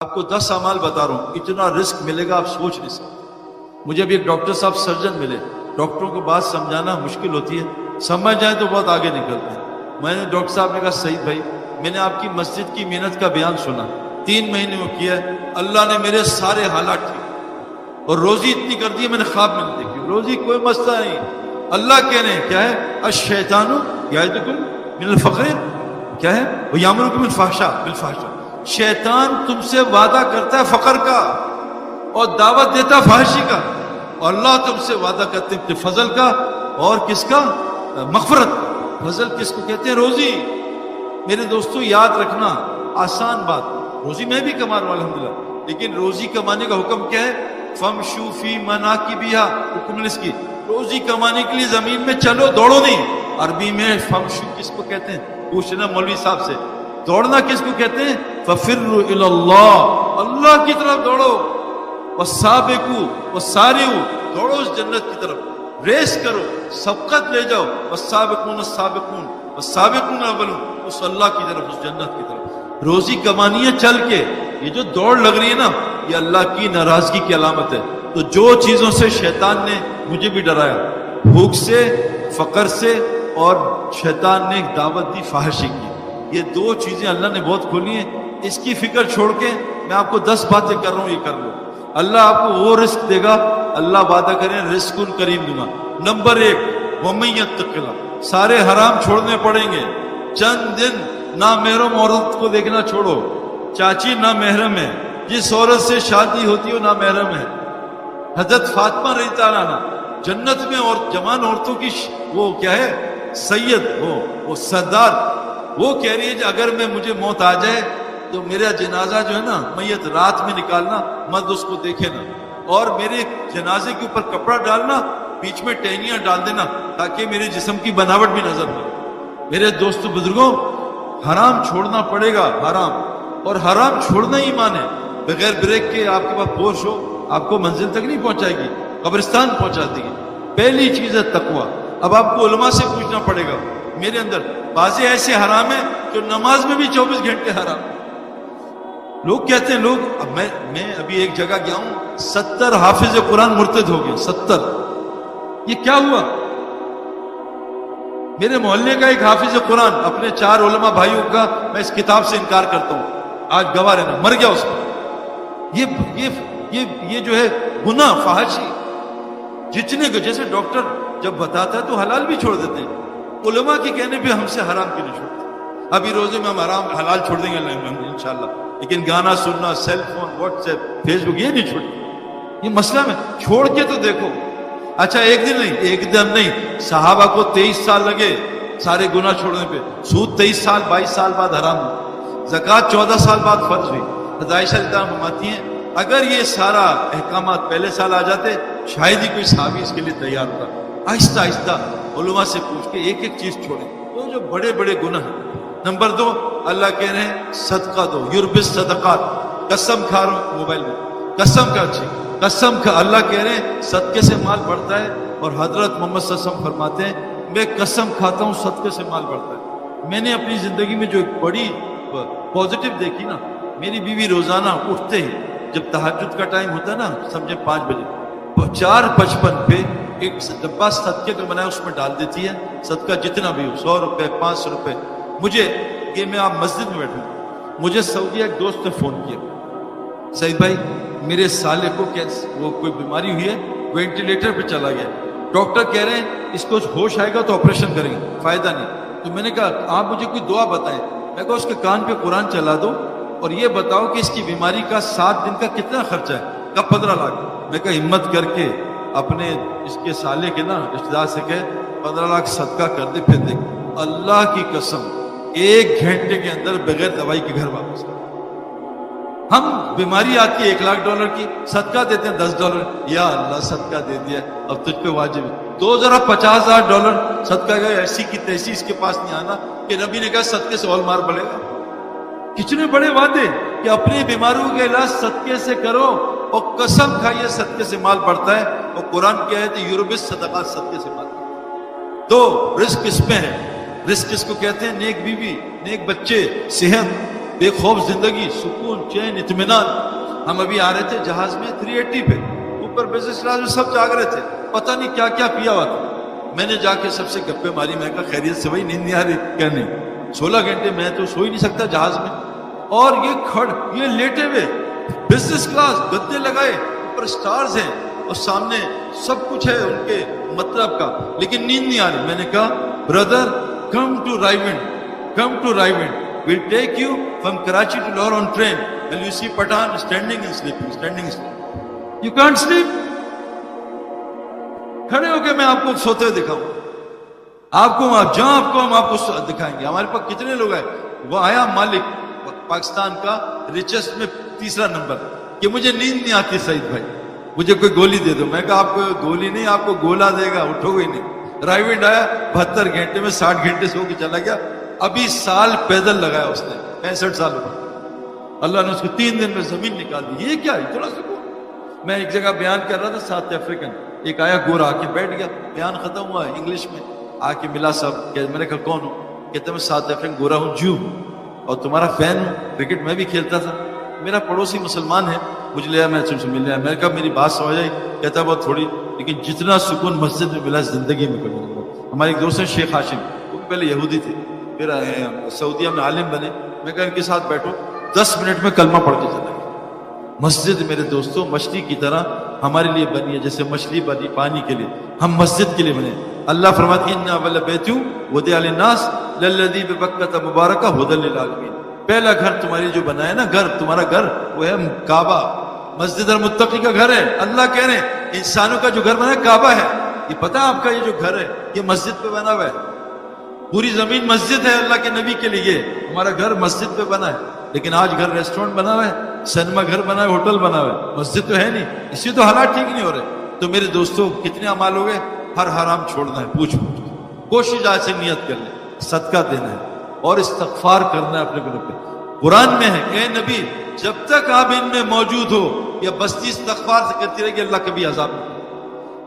آپ کو 10 اعمال بتا رہا ہوں، اتنا رزق ملے گا آپ سوچ نہیں سکتے۔ مجھے ابھی ایک ڈاکٹر صاحب سرجن ملے، ڈاکٹروں کو بات سمجھانا مشکل ہوتی ہے، سمجھ جائیں تو بہت آگے نکلتے ہیں۔ میں نے ڈاکٹر صاحب نے کہا سعید بھائی میں نے آپ کی مسجد کی محنت کا بیان سنا، 3 مہینے میں کیا ہے، اللہ نے میرے سارے حالات ٹھیک اور روزی اتنی کر دی میں نے خواب میں نہیں دیکھی، روزی کوئی مسئلہ نہیں۔ اللہ کہہ رہے ہیں کیا ہے، الشیطان یعدکم من الفقر، کیا ہے، ویامرکم بالفحشاء، شیطان تم سے وعدہ کرتا ہے فقر کا اور دعوت دیتا فحشی کا، اور اللہ تم سے وعدہ کرتے ہیں فضل کا اور کس کا، مغفرت کا۔ فضل کس کو کہتے ہیں، روزی۔ میرے دوستو یاد رکھنا، آسان بات، روزی میں بھی کما رہا ہوں الحمدللہ، لیکن روزی کمانے کا حکم کیا ہے، فمشو فی مناکبہا، حکم اس کی، روزی کمانے کے لیے زمین میں چلو، دوڑو نہیں۔ عربی میں فمشو کس کو کہتے ہیں، پوچھنا مولوی صاحب سے، دوڑنا کس کو کہتے ہیں، ففروا الی اللہ، اللہ کی طرف دوڑو، والسابقوا والسارعوا، دوڑو اس جنت کی طرف، ریس کرو، سبقت لے جاؤ، والسابقون السابقون والسابقون الاولون، اس اللہ کی طرف، اس جنت کی طرف۔ روزی کمانی ہے چل کے، یہ جو دوڑ لگ رہی ہے نا یہ اللہ کی ناراضگی کی علامت ہے۔ تو جو چیزوں سے شیطان نے مجھے بھی ڈرایا، بھوک سے، فقر سے، اور شیطان نے ایک دعوت دی فحاشی کی، یہ 2 چیزیں اللہ نے بہت کھولی ہیں۔ اس کی فکر چھوڑ کے میں آپ کو 10 باتیں کر رہا ہوں، یہ کر لو، اللہ آپ کو وہ رزق دے گا، اللہ وعدہ کریں رزق کریم دوں گا۔ نمبر 1 وَمَن يَتَّقِ اللَّهَ، سارے حرام چھوڑنے پڑیں گے، چند دن نامحرم عورت کو دیکھنا چھوڑو، چاچی نامحرم ہے، جس عورت سے شادی ہوتی ہے وہ نامحرم ہے۔ حضرت فاطمہ رضی اللہ عنہ جنت میں اور جوان عورتوں کی وہ کیا ہے، سید، وہ سردار، وہ کہہ رہی ہے کہ اگر مجھے موت آ جائے تو میرا جنازہ جو ہے نا میت رات میں نکالنا، مرد اس کو دیکھے نا، اور میرے جنازے کے اوپر کپڑا ڈالنا، بیچ میں ٹہنیاں ڈال دینا تاکہ میرے جسم کی بناوٹ بھی نظر نہ آئے۔ میرے دوستو بزرگوں، حرام چھوڑنا پڑے گا، حرام، اور حرام چھوڑنا ہی ایمان ہے۔ بغیر بریک کے آپ کے پاس پورش ہو آپ کو منزل تک نہیں پہنچائے گی، قبرستان پہنچا دے گی۔ پہلی چیز ہے تقوی۔ اب آپ کو علماء سے پوچھنا پڑے گا، میرے اندر بعض ایسے حرام ہیں جو نماز میں بھی 24 گھنٹے حرام۔ لوگ کہتے ہیں، اب میں ابھی ایک جگہ گیا ہوں، 70 حافظ قرآن مرتد ہو گئے، 70۔ یہ کیا ہوا؟ میرے محلے کا ایک حافظ قرآن اپنے 4 علماء بھائیوں کا میں اس کتاب سے انکار کرتا ہوں، آج گواہ رہنا، مر گیا اس کو۔ یہ جو ہے گناہ فحاشی، جتنے کو جیسے ڈاکٹر جب بتاتا ہے تو حلال بھی چھوڑ دیتے ہیں، علماء کے کہنے پہ ہم سے حرام کیوں نہیں چھوڑتے؟ ابھی روزے میں ہم حلال چھوڑ دیں گے انشاءاللہ، لیکن گانا سننا، cell phone, WhatsApp, Facebook یہ نہیں چھوڑتے۔ یہ مسئلہ میں چھوڑ کے تو دیکھو۔ اچھا ایک دن نہیں، صحابہ کو 23 سال لگے سارے گناہ چھوڑنے پہ، سود 23 سال 22 سال بعد حرام ہوا، زکوٰۃ 14 سال بعد فرض ہوئی۔ عائشہ رضی اللہ عنہا فرماتی ہیں اگر یہ سارا احکامات پہلے سال آ جاتے شاید ہی کوئی صحابی اس کے لیے تیار ہوتا۔ آہستہ آہستہ علماء سے پوچھ کے ایک ایک چیز چھوڑیں، وہ جو بڑے بڑے گناہ ہیں۔ نمبر 2 اللہ کہہ رہے ہیں صدقہ دو، یربس صدقات، قسم کھا رہا ہوں موبائل میں، قسم کھا، اچھی قسم کھا، اللہ کہہ رہے ہیں صدقے سے مال بڑھتا ہے، اور حضرت محمد صلی اللہ علیہ وسلم فرماتے ہیں میں قسم کھاتا ہوں صدقے سے مال بڑھتا ہے۔ میں نے اپنی زندگی میں جو ایک بڑی پازیٹیو دیکھی نا، میری بیوی روزانہ اٹھتے ہی جب تہجد کا ٹائم ہوتا ہے نا، سمجھے 5 بجے، 4:55 پہ ایک ڈبہ صدقے کا بنایا اس میں ڈال دیتی ہے، صدقہ جتنا بھی ہو، 100 روپے 500 روپے۔ مجھے کہ میں آپ مسجد میں بیٹھوں، مجھے سعودی ایک دوست نے فون کیا، سعید بھائی میرے سالے کو وہ کوئی بیماری ہوئی ہے، وینٹیلیٹر پہ چلا گیا، ڈاکٹر کہہ رہے ہیں اس کو ہوش آئے گا تو آپریشن کریں گے، فائدہ نہیں۔ تو میں نے کہا آپ مجھے کوئی دعا بتائیں۔ میں کہا اس کے کان پہ قرآن چلا دو اور یہ بتاؤ کہ اس کی بیماری کا 7 دن کا کتنا خرچہ ہے؟ کہا 15 لاکھ۔ میں کہا ہمت کر کے اپنے اس کے سالے کے نا رشتہ دار سے کہے 15 لاکھ صدقہ کر دے، پھر دیکھ اللہ کی قسم 1 گھنٹے کے اندر بغیر دوائی کے گھر واپس۔ ہم بیماری آتی ہے $1,00,000 کی، صدقہ دیتے ہیں $10، یا اللہ صدقہ دے دیا اب تجھ پہ واجب ہے، تو ذرا $50,000 صدقہ گئے، ایسی کی تیسی اس کے پاس نہیں آنا کہ نبی نے کہا صدقے سے اور مار بڑھے گا۔ کتنے بڑے وعدے کہ اپنی بیماریوں کے علاج صدقے سے کرو، اور قسم کھائیے صدقے سے مال بڑھتا ہے، اور قرآن کیا ہے کہ یوربس صدقات، صدقے سے مال بڑھتا ہے۔ تو رزق اس میں ہے، رزق اس کو کہتے ہیں نیک بیوی، نیک بچے، صحت، بے خوف زندگی، سکون، چین، اطمینان. ہم ابھی آ رہے تھے جہاز میں 380 پہ، اوپر بزنس کلاس میں سب جاگ رہے تھے، پتہ نہیں کیا کیا پیا ہوا تھا. میں نے جا کے سب سے گپے ماری، میں کہا خیریت سے بھائی نیند نہیں آ رہی؟ کیا نہیں، 16 گھنٹے میں تو سو ہی نہیں سکتا جہاز میں. اور یہ لیٹے ہوئے بزنس کلاس، گدے لگائے، اوپر سٹارز ہیں اور سامنے سب کچھ ہے ان کے مطلب کا، لیکن نیند نہیں آ رہی. میں نے کہا brother come to Raiwind we'll take you from Karachi to Lahore on train and you see Pathan standing and sleeping. You can't sleep. کھڑے ہو کے میں آپ کو سوتے ہوئے دکھاؤں، آپ کو ہم آپ کو دکھائیں گے. ہمارے پاس کتنے لوگ ہیں. وہ آیا مالک پاکستان کا ریچسٹ میں 3 نمبر کہ مجھے نیند نہیں آتی سعید بھائی، مجھے کوئی گولی دے دو. میں کہا آپ کو گولی نہیں، آپ کو گولا دے گا، اٹھو گے نہیں. رائیونڈ آیا 72 گھنٹے میں 60 گھنٹے سو کے چلا گیا. ابھی سال پیدل لگایا اس نے، 65 سال ہو گئے. اللہ نے اس کو 3 دن میں زمین نکال دی. یہ کیا اتنا سکون. میں ایک جگہ بیان کر رہا تھا، ساؤتھ افریقن ایک آیا گورا، آ کے بیٹھ گیا. بیان ختم ہوا انگلش میں، آ کے ملا صاحب کہ میں نے کہا کون ہوں؟ کہتے میں ساؤتھ افریقن گورا ہوں، جیو، اور تمہارا فین ہوں، کرکٹ میں بھی کھیلتا تھا. میرا پڑوسی مسلمان ہے، مجھے لیا میں تم سے مل لیا. میں نے کہا میری بات سمجھ آئی؟ کہتا بہت تھوڑی، لیکن جتنا سکون مسجد میں ملا زندگی میں کبھی نہیں ملا. ہمارے ایک دوست ہیں شیخ ہاشم، وہ بھی پہلے یہودی تھے، پھر سعودیہ میں عالم بنے. میں کہا ان کے ساتھ بیٹھو، 10 منٹ میں کلمہ پڑھ کے چلا گیا. مسجد میرے دوستوں مچھلی کی طرح ہمارے لیے بنی ہے، جیسے مچھلی بنی پانی کے لیے، ہم مسجد کے لیے بنے. اللہ فرماتے ہیں اِنَّ أَوَّلَ بَيْتٍ وُضِعَ لِلنَّاسِ لَلَّذِي بِبَكَّةَ مُبَارَكًا هُدًى لِلْعَالَمِينَ. پہلا گھر تمہاری جو بنا ہے نا، گھر تمہارا گھر وہ ہے کعبہ. مسجد المتقی کا گھر ہے. اللہ کہہ رہے ہیں انسانوں کا جو گھر بنا ہے کعبہ ہے. یہ پتہ ہے آپ کا یہ جو گھر ہے یہ مسجد پہ بنا ہوا ہے. پوری زمین مسجد ہے اللہ کے نبی کے لیے. ہمارا گھر مسجد پہ بنا ہے، لیکن آج گھر ریسٹورنٹ بنا ہوا ہے، سینما گھر بنا ہے، ہوٹل بنا ہوا ہے، مسجد تو ہے نہیں. اسی تو حالات ٹھیک نہیں ہو رہے. تو میرے دوستوں کتنے اعمال ہو گئے. ہر حرام چھوڑنا ہے، پوچھ کوشش آج سے نیت کر لیں، صدقہ دینا ہے اور استغفار کرنا ہے اپنے گناہ پہ. قرآن میں ہے اے نبی جب تک آپ ان میں موجود ہو یا بستی استغفار سے کرتی رہے گی اللہ کبھی عذاب نہیں.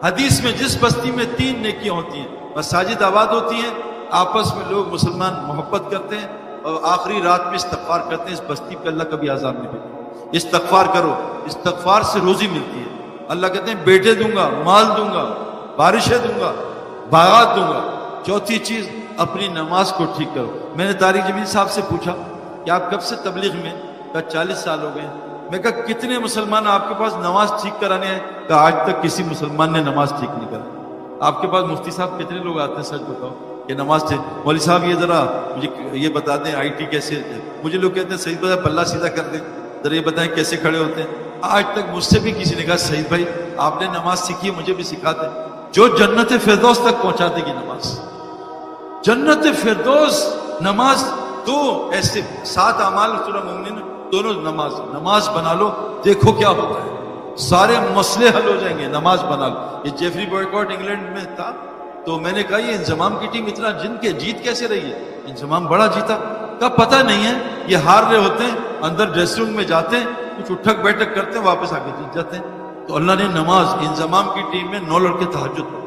حدیث میں جس بستی میں 3 نیکیاں ہوتی ہیں، مساجد آباد ہوتی ہیں، آپس میں لوگ مسلمان محبت کرتے ہیں اور آخری رات میں استغفار کرتے ہیں، اس بستی پہ اللہ کبھی عذاب نہیں دیتا. استغفار کرو، استغفار سے روزی ملتی ہے. اللہ کہتے ہیں بیٹے دوں گا، مال دوں گا، بارشیں دوں گا، باغات دوں گا. چوتھی چیز اپنی نماز کو ٹھیک کرو. میں نے طارق جمیل صاحب سے پوچھا کہ آپ کب سے تبلیغ میں؟ کہا 40 سال ہو گئے. میں کہا کتنے مسلمان آپ کے پاس نماز ٹھیک کرانے ہیں؟ کہا آج تک کسی مسلمان نے نماز ٹھیک نہیں کرا. آپ کے پاس مفتی صاحب کتنے لوگ آتے ہیں سچ بتاؤ کہ نماز ٹھیک؟ مولوی صاحب یہ ذرا مجھے یہ بتا دیں آئی ٹی کیسے ہے. مجھے لوگ کہتے ہیں سعید بھائی پلہ سیدھا کر دیں، ذرا یہ بتائیں کیسے کھڑے ہوتے ہیں. آج تک مجھ سے بھی کسی نے کہا سعید بھائی آپ نے نماز سیکھی ہے مجھے بھی سکھاتے. جو جنت فردوس تک پہنچا دے گی نماز. جنت فردوس نماز. دو ایسے 7 اعمال سورہ مومنین دونوں نماز بنا لو، دیکھو کیا ہوتا ہے. سارے مسئلے حل ہو جائیں گے. نماز بنا لو. یہ جیفری بوائکاٹ انگلینڈ میں تھا تو میں نے کہا یہ انضمام کی ٹیم اتنا جیت کیسے رہی ہے؟ انضمام بڑا جیتا. کا پتہ نہیں ہے یہ ہار رہے ہوتے ہیں، اندر ڈریسنگ روم میں جاتے ہیں، کچھ اٹھک بیٹھک کرتے ہیں، واپس آ کے جیت جاتے ہیں. تو اللہ نے نماز انضمام کی ٹیم میں 9 لڑکے تہجد پڑھے.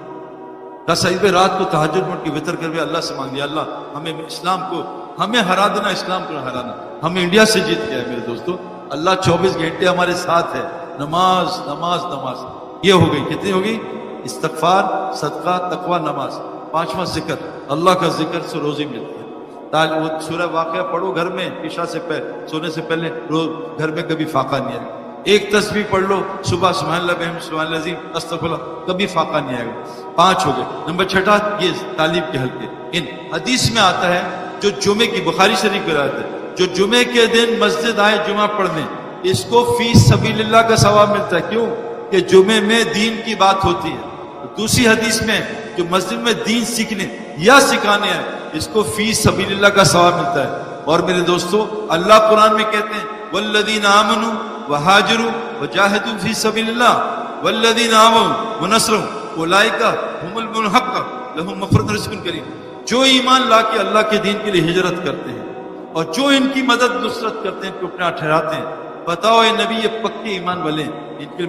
کہا سعید بھائی رات کو تہجد پڑھ کے وطر کر کے اللہ سے مانگ لیا اللہ ہمیں اسلام کو ہمیں ہرا دینا، اسلام کو ہرانا. ہمیں انڈیا سے جیت گیا ہے میرے دوستوں. اللہ 24 گھنٹے ہمارے ساتھ ہے. نماز نماز نماز. یہ ہو گئی. کتنی ہوگی؟ استغفار، صدقہ، تقوی، نماز. 5واں ذکر، اللہ کا ذکر سے روزی ملتی ہے. وہ سورہ واقعہ پڑھو گھر میں عشاء سے پہلے، سونے سے پہلے، روز گھر میں کبھی فاقہ نہیں آئے گا. ایک تسبیح پڑھ لو صبح سبحان اللہ بحمدہ سبحان اللہ العظیم استغفر اللہ، کبھی فاقہ نہیں آئے گا. 5 ہو گئے. نمبر 6 یہ تعلیم کے حلقے. ان حدیث میں آتا ہے جو جمعے کی بخاری شریف میں آتا ہے جو جمعے کے دن مسجد آئے جمعہ پڑھنے، اس کو فی سبیل اللہ کا ثواب ملتا ہے. کیوں؟ کہ جمعے میں دین کی بات ہوتی ہے. دوسری حدیث میں جو مسجد میں دین سیکھنے یا سکھانے ہیں اس کو فی سبیل اللہ کا ثواب ملتا ہے. اور میرے دوستو اللہ قرآن میں کہتے ہیں والذین آمنوا وہاجروا وجاہدوا فی سبیل اللہ والذین آووا ونصروا اولئک هم المنحق لهم مغفرۃ ورزق کریم. جو ایمان لا کے اللہ کے دین کے لیے ہجرت کرتے ہیں اور جو ان کی مدد نصرت کرتے ہیں، کو اپنا ٹھہراتے ہیں، بتاؤ اے نبی یہ پکے ایمان والے ہیں، ان کے